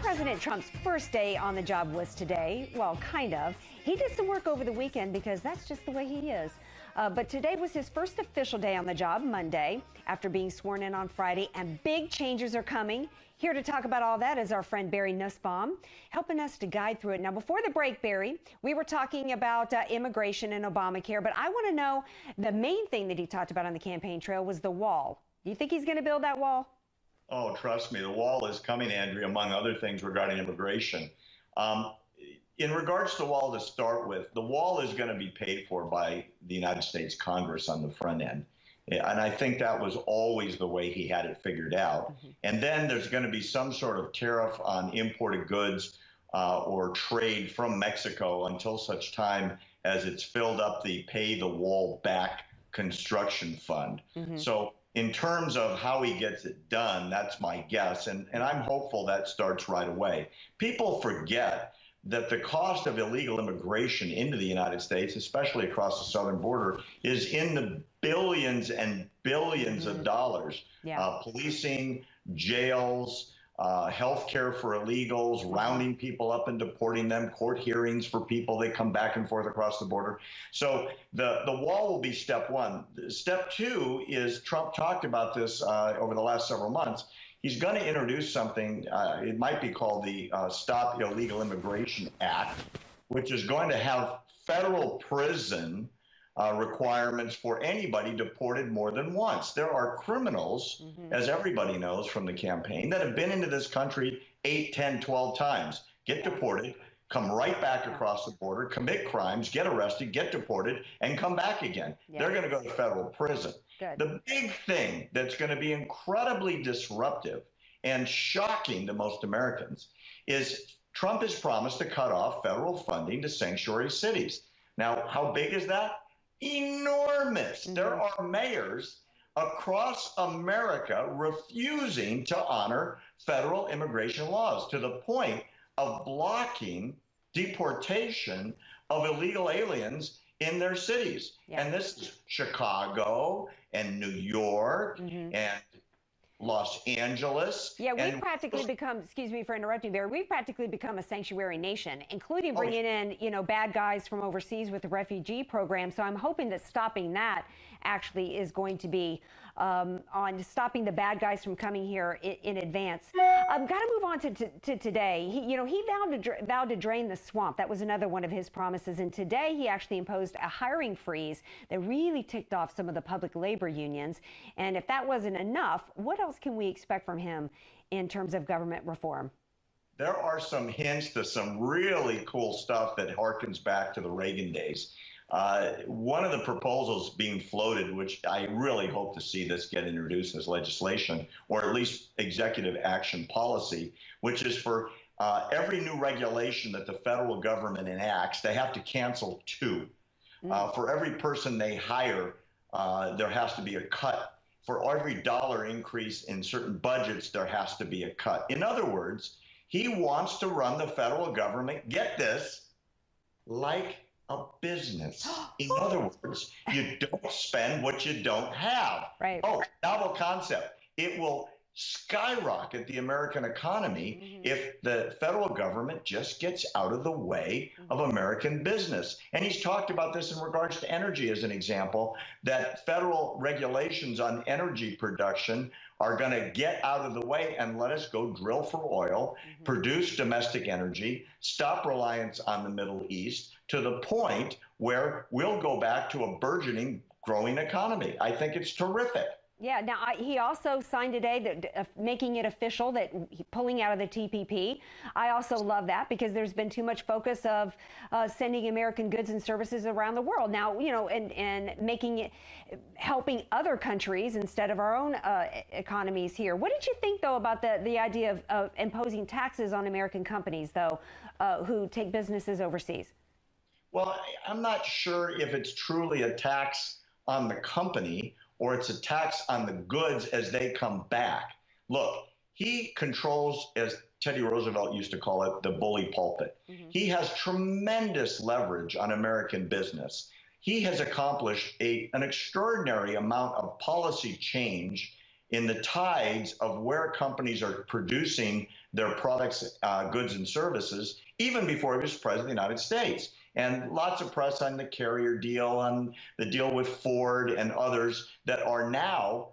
President Trump's first day on the job was today. Well, kind of. He did some work over the weekend because that's just the way he is. But today was his first official day on the job, Monday, after being sworn in on Friday, and big changes are coming. Here to talk about all that is our friend Barry Nussbaum, helping us to guide through it. Now, before the break, Barry, we were talking about immigration and Obamacare, but I want to know the main thing that he talked about on the campaign trail was the wall. Do you think he's going to build that wall? Oh, trust me, the wall is coming, Andrea, among other things regarding immigration. In regards to the wall to start with, the wall is going to be paid for by the United States Congress on the front end. And I think that was always the way he had it figured out. And then there's going to be some sort of tariff on imported goods or trade from Mexico until such time as it's filled up the pay the wall back construction fund. So in terms of how he gets it done, that's my guess. And I'm hopeful that starts right away. People forget that the cost of illegal immigration into the United States, especially across the southern border, is in the billions and billions of dollars. Policing, jails, health care for illegals, rounding people up and deporting them, court hearings for people that come back and forth across the border. So the wall will be step one. Step two is Trump talked about this over the last several months. He's going to introduce something, it might be called the Stop Illegal Immigration Act, which is going to have federal prison requirements for anybody deported more than once. There are criminals, as everybody knows from the campaign, that have been into this country 8, 10, 12 times, get deported, come right back across the border, commit crimes, get arrested, get deported, and come back again. They're going to go to federal prison. The big thing that's going to be incredibly disruptive and shocking to most Americans is Trump has promised to cut off federal funding to sanctuary cities. Now, how big is that? Enormous. There are mayors across America refusing to honor federal immigration laws to the point of blocking deportation of illegal aliens in their cities. And this is Chicago and New York and Los Angeles. We've practically become, excuse me for interrupting, Barry, we've practically become a sanctuary nation, including bringing in, bad guys from overseas with the refugee program. So I'm hoping that stopping that actually is going to be on stopping the bad guys from coming here in advance. I've got to move on to today. He vowed to drain the swamp. That was another one of his promises. And today he actually imposed a hiring freeze that really ticked off some of the public labor unions. And if that wasn't enough, what else can we expect from him in terms of government reform? There are some hints to some really cool stuff that harkens back to the Reagan days. One of the proposals being floated, which I really hope to see this get introduced as legislation, or at least executive action policy, which is for every new regulation that the federal government enacts, they have to cancel 2. For every person they hire, there has to be a cut. For every dollar increase in certain budgets, there has to be a cut. In other words, he wants to run the federal government, get this, like a business. In other words, you don't spend what you don't have. Oh, novel concept. It will skyrocket the American economy if the federal government just gets out of the way of American business. And he's talked about this in regards to energy as an example, that federal regulations on energy production are going to get out of the way and let us go drill for oil, produce domestic energy, stop reliance on the Middle East to the point where we'll go back to a burgeoning, growing economy. I think it's terrific. Yeah, now he also signed today that making it official that pulling out of the TPP. I also love that because there's been too much focus of sending American goods and services around the world now, and making it, helping other countries instead of our own economies here. What did you think, though, about the idea of imposing taxes on American companies, though, who take businesses overseas? Well, I'm not sure if it's truly a tax on the company or it's a tax on the goods as they come back. Look, he controls, as Teddy Roosevelt used to call it, the bully pulpit. He has tremendous leverage on American business. He has accomplished an extraordinary amount of policy change in the tides of where companies are producing their products, goods, and services, even before he was president of the United States. And lots of press on the carrier deal, on the deal with Ford and others that are now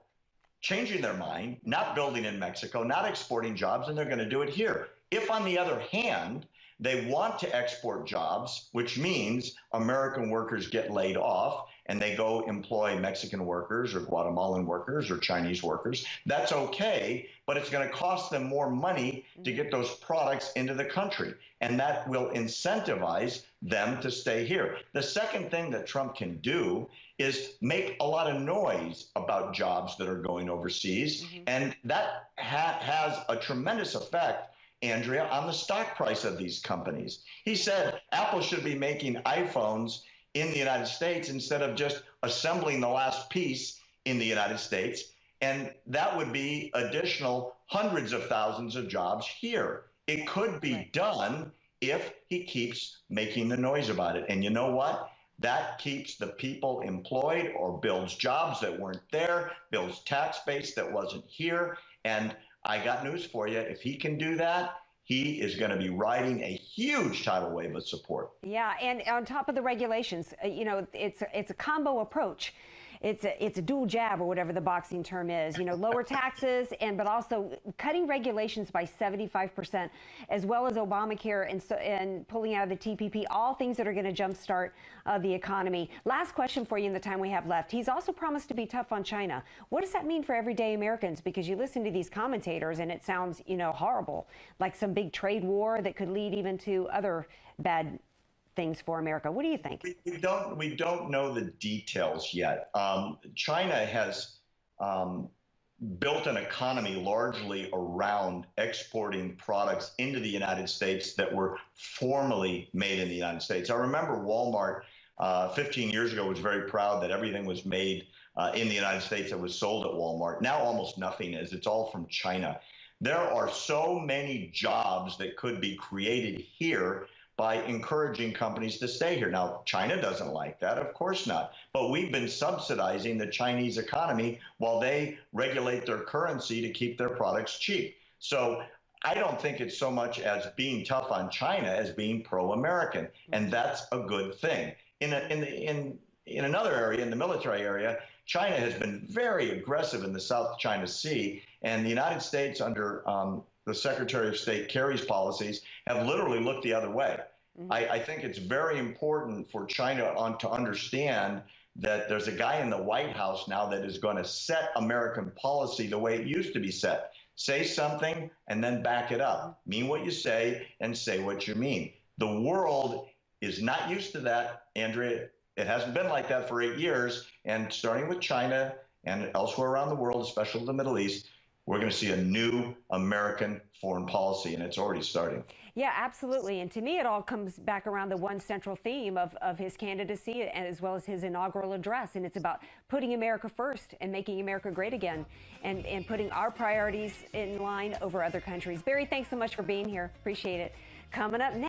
changing their mind, not building in Mexico, not exporting jobs, and they're going to do it here. If, on the other hand, they want to export jobs, which means American workers get laid off and they go employ Mexican workers or Guatemalan workers or Chinese workers, that's okay, but it's going to cost them more money to get those products into the country. And that will incentivize them to stay here. The second thing that Trump can do is make a lot of noise about jobs that are going overseas. And that has a tremendous effect, Andrea, on the stock price of these companies. He said Apple should be making iPhones in the United States instead of just assembling the last piece in the United States. And that would be additional hundreds of thousands of jobs here. It could be done if he keeps making the noise about it. And you know what? That keeps the people employed or builds jobs that weren't there, builds tax base that wasn't here. And I got news for you. If he can do that, he is going to be riding a huge tidal wave of support. Yeah, and on top of the regulations, you know, it's a combo approach. It's a dual jab, or whatever the boxing term is. You know, lower taxes but also cutting regulations by 75%, as well as Obamacare and pulling out of the TPP. All things that are going to jumpstart the economy. Last question for you in the time we have left. He's also promised to be tough on China. What does that mean for everyday Americans? Because you listen to these commentators and it sounds, you know, horrible, like some big trade war that could lead even to other bad things for America. What do you think? We don't know the details yet. China has built an economy largely around exporting products into the United States that were formerly made in the United States. I remember Walmart 15 years ago was very proud that everything was made in the United States that was sold at Walmart. Now almost nothing is. It's all from China. There are so many jobs that could be created here by encouraging companies to stay here. Now, China doesn't like that, of course not. But we've been subsidizing the Chinese economy while they regulate their currency to keep their products cheap. So I don't think it's so much as being tough on China as being pro-American, and that's a good thing. In another area, in the military area, China has been very aggressive in the South China Sea, and the United States under the Secretary of State Kerry's policies have literally looked the other way. I think it's very important for China to understand that there's a guy in the White House now that is going to set American policy the way it used to be set. Say something and then back it up. Mean what you say and say what you mean. The world is not used to that, Andrea. It hasn't been like that for 8 years. And starting with China and elsewhere around the world, especially the Middle East, we're going to see a new American foreign policy, and it's already starting. Yeah, absolutely. And to me, it all comes back around the one central theme of his candidacy, as well as his inaugural address. And it's about putting America first and making America great again, and putting our priorities in line over other countries. Barry, thanks so much for being here. Appreciate it. Coming up next.